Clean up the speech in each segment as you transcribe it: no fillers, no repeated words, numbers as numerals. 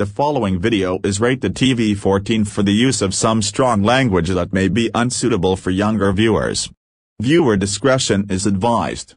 The following video is rated TV-14 for the use of some strong language that may be unsuitable for younger viewers. Viewer discretion is advised.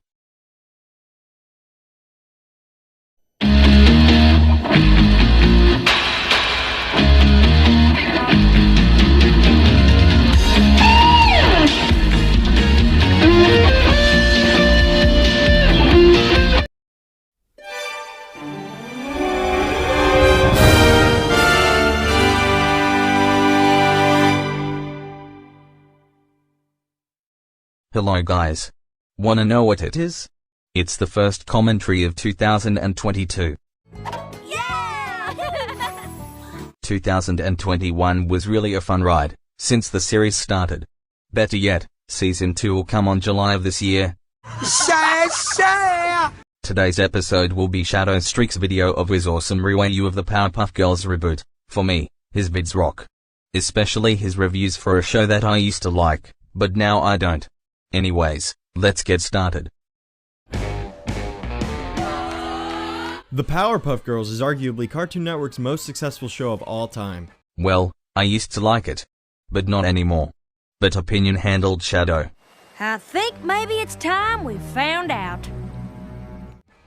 Hello guys. Wanna know what it is? It's the first commentary of 2022. Yeah! 2021 was really a fun ride, since the series started. Better yet, Season 2 will come on July of this year. Today's episode will be Shadow Streak's video of his awesome rewiew of the Powerpuff Girls reboot. For me, his vids rock. Especially his reviews for a show that I used to like, but now I don't. Anyways, let's get started. The Powerpuff Girls is arguably Cartoon Network's most successful show of all time. Well, I used to like it. But not anymore. But opinion handled Shadow. I think maybe it's time we found out.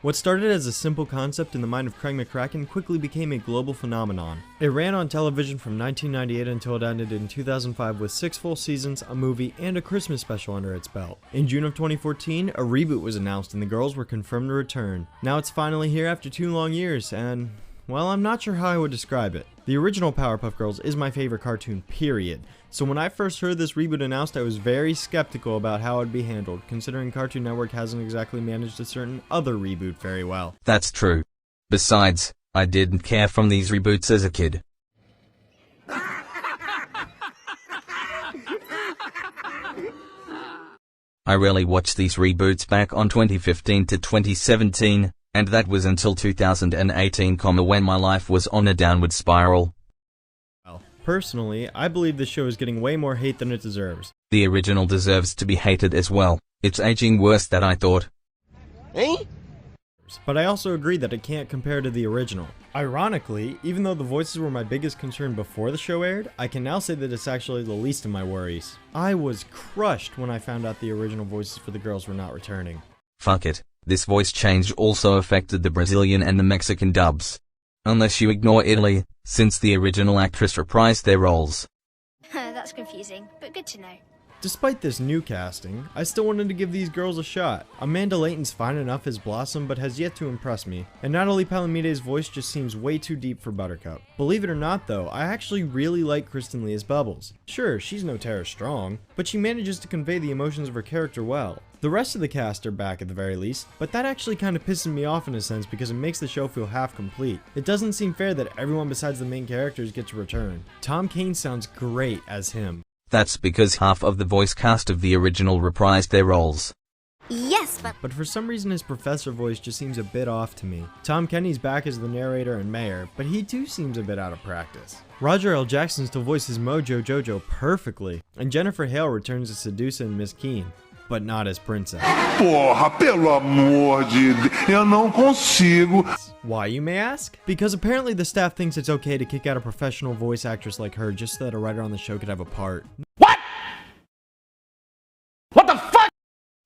What started as a simple concept in the mind of Craig McCracken quickly became a global phenomenon. It ran on television from 1998 until it ended in 2005 with 6 full seasons, a movie, and a Christmas special under its belt. In June of 2014, a reboot was announced and the girls were confirmed to return. Now it's finally here after 2 long years, and, well, I'm not sure how I would describe it. The original Powerpuff Girls is my favorite cartoon, period. So when I first heard this reboot announced, I was very skeptical about how it would be handled, considering Cartoon Network hasn't exactly managed a certain other reboot very well. That's true. Besides, I didn't care from these reboots as a kid. I rarely watched these reboots back on 2015 to 2017, and that was until 2018, when my life was on a downward spiral. Personally, I believe this show is getting way more hate than it deserves. The original deserves to be hated as well. It's aging worse than I thought. But I also agree that it can't compare to the original. Ironically, even though the voices were my biggest concern before the show aired, I can now say that it's actually the least of my worries. I was crushed when I found out the original voices for the girls were not returning. Fuck it. This voice change also affected the Brazilian and the Mexican dubs. Unless you ignore Italy, since the original actress reprised their roles. That's confusing, but good to know. Despite this new casting, I still wanted to give these girls a shot. Amanda Layton's fine enough as Blossom, but has yet to impress me. And Natalie Palamide's voice just seems way too deep for Buttercup. Believe it or not though, I actually really like Kristen Lee as Bubbles. Sure, she's no Tara Strong, but she manages to convey the emotions of her character well. The rest of the cast are back at the very least, but that actually kind of pisses me off in a sense because it makes the show feel half complete. It doesn't seem fair that everyone besides the main characters get to return. Tom Kane sounds great as him. That's because half of the voice cast of the original reprised their roles. Yes, but for some reason his professor voice just seems a bit off to me. Tom Kenny's back as the narrator and mayor, but he too seems a bit out of practice. Roger L. Jackson still voices Mojo Jojo perfectly, and Jennifer Hale returns as Sedusa and Miss Keen. But not as Princess. Porra, pelo amor de Deus, eu não consigo. Why, you may ask? Because apparently the staff thinks it's okay to kick out a professional voice actress like her just so that a writer on the show could have a part. What? What the fuck?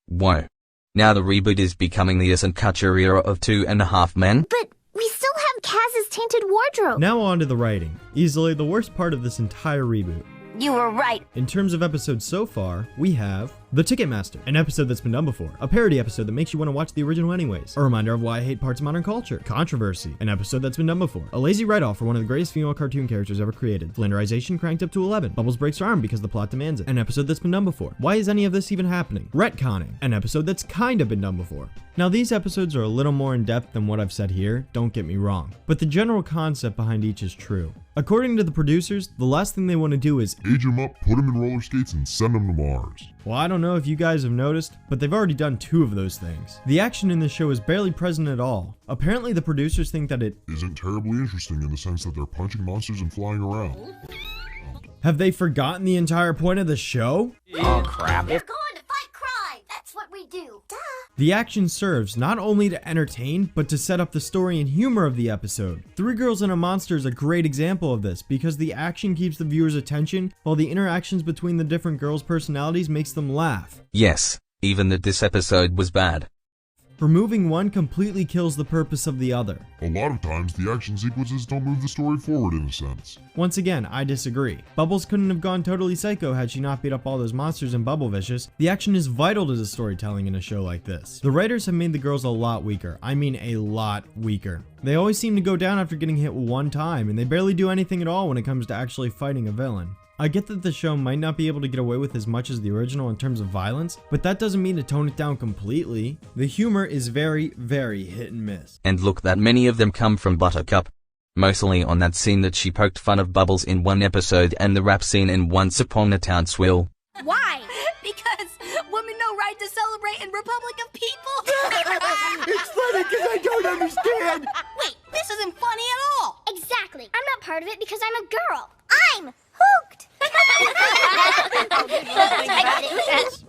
Whoa. Now the reboot is becoming the Ashton Kutcher era of 2.5 Men? but we still have Kaz's tainted wardrobe. Now on to the writing. Easily the worst part of this entire reboot. You were right. In terms of episodes so far, we have The Ticketmaster, an episode that's been done before, a parody episode that makes you want to watch the original anyways, a reminder of why I hate parts of modern culture, Controversy, an episode that's been done before, a lazy write-off for one of the greatest female cartoon characters ever created, Flanderization cranked up to 11, Bubbles breaks her arm because the plot demands it, an episode that's been done before, why is any of this even happening, Retconning, an episode that's kinda been done before. Now these episodes are a little more in depth than what I've said here, don't get me wrong, but the general concept behind each is true. According to the producers, the last thing they want to do is Age him up, put him in roller skates, and send him to Mars. Well, I don't know if you guys have noticed, but they've already done 2 of those things. The action in this show is barely present at all. Apparently the producers think that it isn't terribly interesting in the sense that they're punching monsters and flying around. Have they forgotten the entire point of the show? Oh crap. We're going to fight crime. That's what we do. Duh. The action serves not only to entertain, but to set up the story and humor of the episode. Three Girls and a Monster is a great example of this, because the action keeps the viewer's attention, while the interactions between the different girls' personalities makes them laugh. Yes, even that this episode was bad. Removing one completely kills the purpose of the other. A lot of times, the action sequences don't move the story forward in a sense. Once again, I disagree. Bubbles couldn't have gone totally psycho had she not beat up all those monsters in Bubble Vicious. The action is vital to the storytelling in a show like this. The writers have made the girls a lot weaker. I mean a lot weaker. They always seem to go down after getting hit one time, and they barely do anything at all when it comes to actually fighting a villain. I get that the show might not be able to get away with as much as the original in terms of violence, but that doesn't mean to tone it down completely. The humor is very, very hit and miss. And look, that many of them come from Buttercup. Mostly on that scene that she poked fun of Bubbles in one episode and the rap scene in Once Upon a Town Swill. Why? Because women know right to celebrate in Republic of People. It's funny because I don't understand. Wait, this isn't funny at all. Exactly. I'm not part of it because I'm a girl. I'm hooked.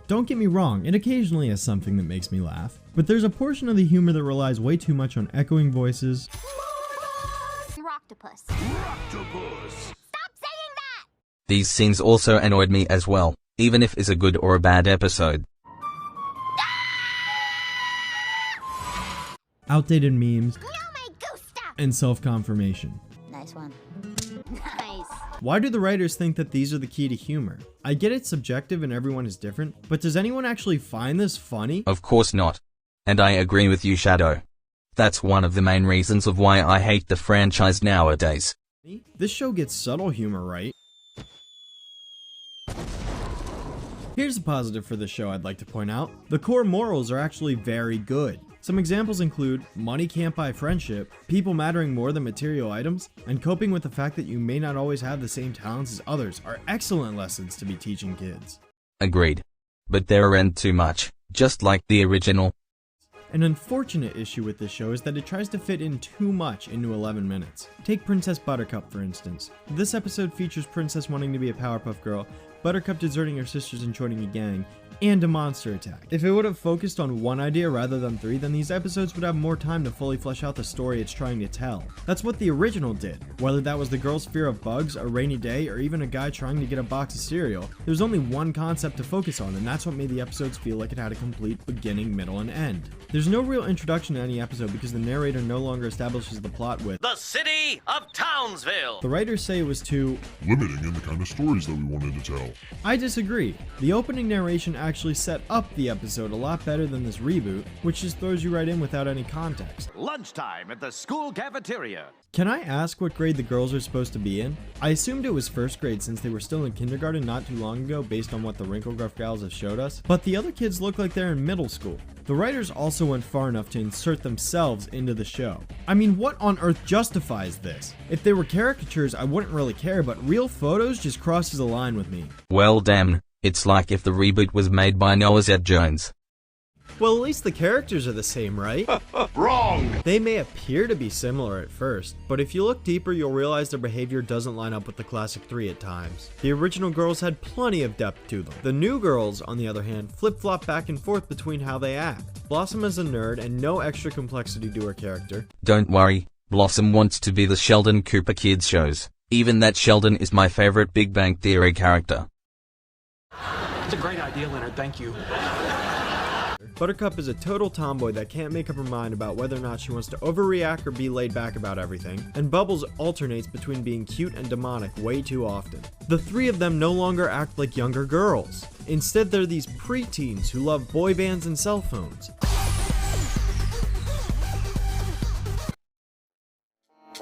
Don't get me wrong, it occasionally has something that makes me laugh, but there's a portion of the humor that relies way too much on echoing voices, Rocktopus. Stop saying that. These scenes also annoyed me as well, even if it's a good or a bad episode. outdated memes, No, my goose stuff. and self-confirmation. Nice one. Nice. Why do the writers think that these are the key to humor? I get it's subjective and everyone is different, but does anyone actually find this funny? Of course not. And I agree with you, Shadow. That's one of the main reasons of why I hate the franchise nowadays. This show gets subtle humor right. Here's a positive for the show I'd like to point out. The core morals are actually very good. Some examples include money can't buy friendship, people mattering more than material items, and coping with the fact that you may not always have the same talents as others are excellent lessons to be teaching kids. Agreed. But there aren't too much, just like the original. An unfortunate issue with this show is that it tries to fit in too much into 11 minutes. Take Princess Buttercup for instance. This episode features Princess wanting to be a Powerpuff Girl, Buttercup deserting her sisters and joining a gang, and a monster attack. If it would have focused on one idea rather than three, then these episodes would have more time to fully flesh out the story it's trying to tell. That's what the original did. Whether that was the girl's fear of bugs, a rainy day, or even a guy trying to get a box of cereal, there's only one concept to focus on, and that's what made the episodes feel like it had a complete beginning, middle, and end. There's no real introduction to any episode because the narrator no longer establishes the plot with the city of Townsville. The writers say it was too limiting in the kind of stories that we wanted to tell. I disagree. The opening narration actually set up the episode a lot better than this reboot, which just throws you right in without any context. Lunchtime at the school cafeteria. Can I ask what grade the girls are supposed to be in? I assumed it was first grade since they were still in kindergarten not too long ago based on what the Wrinkle Gruff gals have showed us, but the other kids look like they're in middle school. The writers also went far enough to insert themselves into the show. I mean, what on earth justifies this? If they were caricatures, I wouldn't really care, but real photos just crosses a line with me. Well damn, it's like if the reboot was made by Noah Z. Jones. Well, at least the characters are the same, right? Wrong! They may appear to be similar at first, but if you look deeper, you'll realize their behavior doesn't line up with the classic three at times. The original girls had plenty of depth to them. The new girls, on the other hand, flip-flop back and forth between how they act. Blossom is a nerd and no extra complexity to her character. Don't worry, Blossom wants to be the Sheldon Cooper kids shows. Even that Sheldon is my favorite Big Bang Theory character. It's a great idea, Leonard, thank you. Buttercup is a total tomboy that can't make up her mind about whether or not she wants to overreact or be laid back about everything, and Bubbles alternates between being cute and demonic way too often. The three of them no longer act like younger girls. Instead, they're these preteens who love boy bands and cell phones.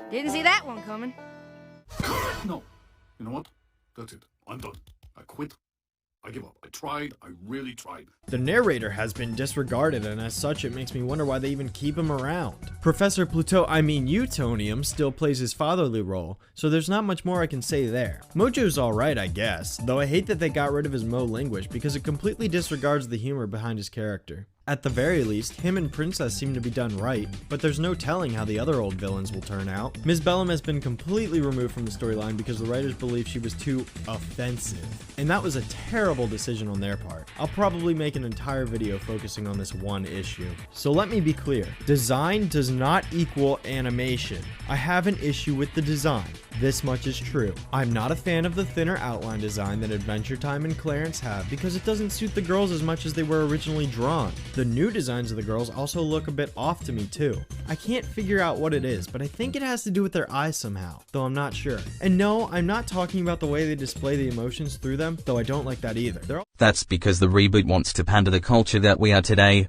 Didn't see that one coming. No. You know what? That's it. I'm done. I quit. I give up. I tried. I really tried. The narrator has been disregarded, and as such, it makes me wonder why they even keep him around. Professor Utonium still plays his fatherly role, so there's not much more I can say there. Mojo's alright, I guess, though I hate that they got rid of his Mo language because it completely disregards the humor behind his character. At the very least, him and Princess seem to be done right, but there's no telling how the other old villains will turn out. Ms. Bellum has been completely removed from the storyline because the writers believe she was too offensive, and that was a terrible decision on their part. I'll probably make an entire video focusing on this one issue. So let me be clear, design does not equal animation. I have an issue with the design. This much is true. I'm not a fan of the thinner outline design that Adventure Time and Clarence have because it doesn't suit the girls as much as they were originally drawn. The new designs of the girls also look a bit off to me too. I can't figure out what it is, but I think it has to do with their eyes somehow, though I'm not sure. And no, I'm not talking about the way they display the emotions through them, though I don't like that either. That's because the reboot wants to pander the culture that we are today.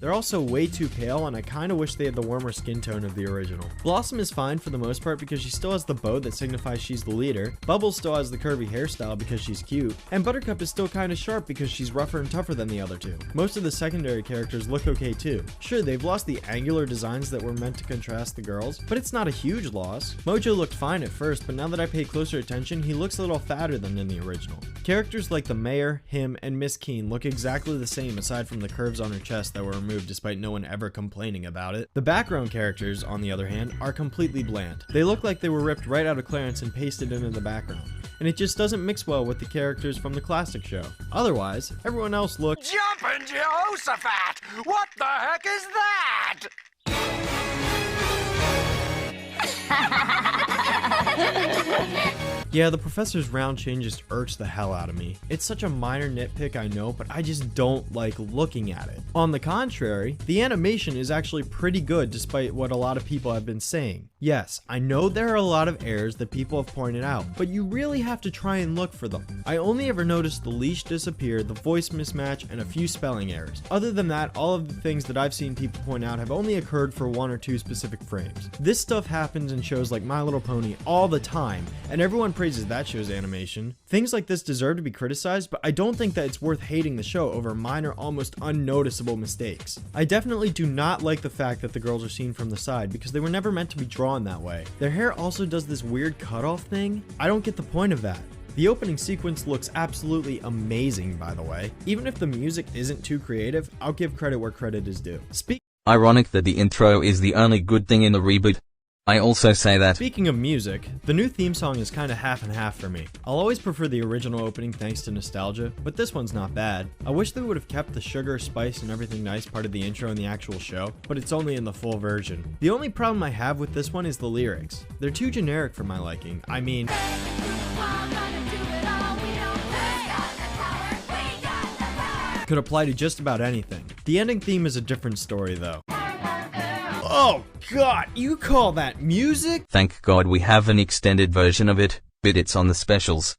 They're also way too pale, and I kinda wish they had the warmer skin tone of the original. Blossom is fine for the most part because she still has the bow that signifies she's the leader, Bubbles still has the curvy hairstyle because she's cute, and Buttercup is still kinda sharp because she's rougher and tougher than the other two. Most of the secondary characters look okay too. Sure, they've lost the angular designs that were meant to contrast the girls, but it's not a huge loss. Mojo looked fine at first, but now that I pay closer attention, he looks a little fatter than in the original. Characters like the mayor, him, and Miss Keene look exactly the same aside from the curves on her chest that were removed despite no one ever complaining about it. The background characters, on the other hand, are completely bland. They look like they were ripped right out of Clarence and pasted into the background, and it just doesn't mix well with the characters from the classic show. Otherwise, everyone else looks Jumpin' Jehoshaphat! What the heck is that? Yeah, the professor's round chain just irks the hell out of me. It's such a minor nitpick, I know, but I just don't like looking at it. On the contrary, the animation is actually pretty good despite what a lot of people have been saying. Yes, I know there are a lot of errors that people have pointed out, but you really have to try and look for them. I only ever noticed the leash disappear, the voice mismatch, and a few spelling errors. Other than that, all of the things that I've seen people point out have only occurred for 1 or 2 specific frames. This stuff happens in shows like My Little Pony all the time, and everyone praises that show's animation. Things like this deserve to be criticized, but I don't think that it's worth hating the show over minor, almost unnoticeable mistakes. I definitely do not like the fact that the girls are seen from the side because they were never meant to be drawn that way. Their hair also does this weird cutoff thing. I don't get the point of that. The opening sequence looks absolutely amazing, by the way. Even if the music isn't too creative, I'll give credit where credit is due. Ironic that the intro is the only good thing in the reboot. I also say that. Speaking of music, the new theme song is kinda half and half for me. I'll always prefer the original opening thanks to nostalgia, but this one's not bad. I wish they would have kept the sugar, spice, and everything nice part of the intro in the actual show, but it's only in the full version. The only problem I have with this one is the lyrics. They're too generic for my liking. I mean, could apply to just about anything. The ending theme is a different story though. Oh god, you call that music? Thank God we have an extended version of it, but it's on the specials.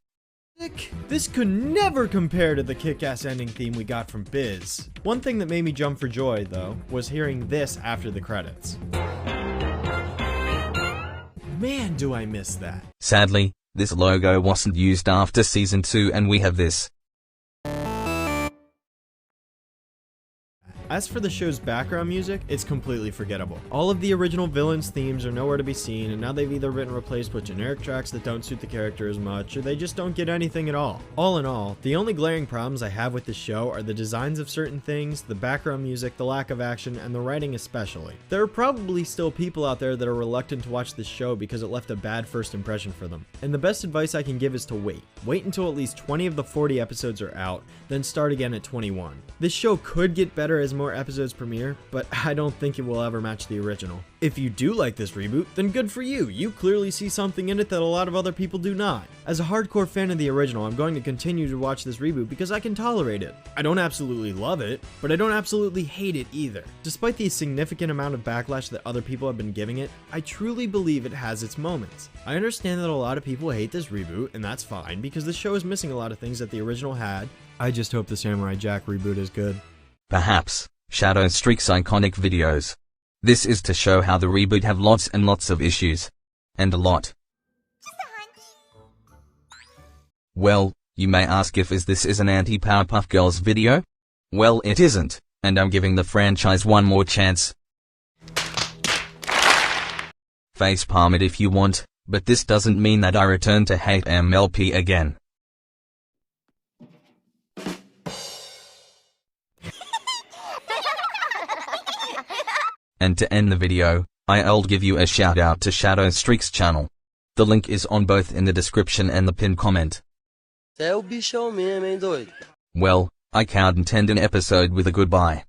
This could never compare to the kick-ass ending theme we got from Biz. One thing that made me jump for joy, though, was hearing this after the credits. Man, do I miss that. Sadly, this logo wasn't used after season 2 and we have this. As for the show's background music, it's completely forgettable. All of the original villains' themes are nowhere to be seen, and now they've either been replaced with generic tracks that don't suit the character as much, or they just don't get anything at all. All in all, the only glaring problems I have with the show are the designs of certain things, the background music, the lack of action, and the writing especially. There are probably still people out there that are reluctant to watch this show because it left a bad first impression for them. And the best advice I can give is to wait. Wait until at least 20 of the 40 episodes are out, then start again at 21. This show could get better as more episodes premiere, but I don't think it will ever match the original. If you do like this reboot, then good for you. You clearly see something in it that a lot of other people do not. As a hardcore fan of the original, I'm going to continue to watch this reboot because I can tolerate it. I don't absolutely love it, but I don't absolutely hate it either. Despite the significant amount of backlash that other people have been giving it, I truly believe it has its moments. I understand that a lot of people hate this reboot, and that's fine because the show is missing a lot of things that the original had. I just hope the Samurai Jack reboot is good. Perhaps Shadow Streak's iconic videos. This is to show how the reboot have lots and lots of issues. And a lot. Well, you may ask if this is an anti-Powerpuff Girls video? Well, it isn't, and I'm giving the franchise one more chance. Facepalm it if you want, but this doesn't mean that I return to hate MLP again. And to end the video, I'll give you a shout out to Shadow Streaks channel. The link is on both in the description and the pinned comment. Cê é o bichão mesmo, hein, doido? Well, I can't end an episode with a goodbye.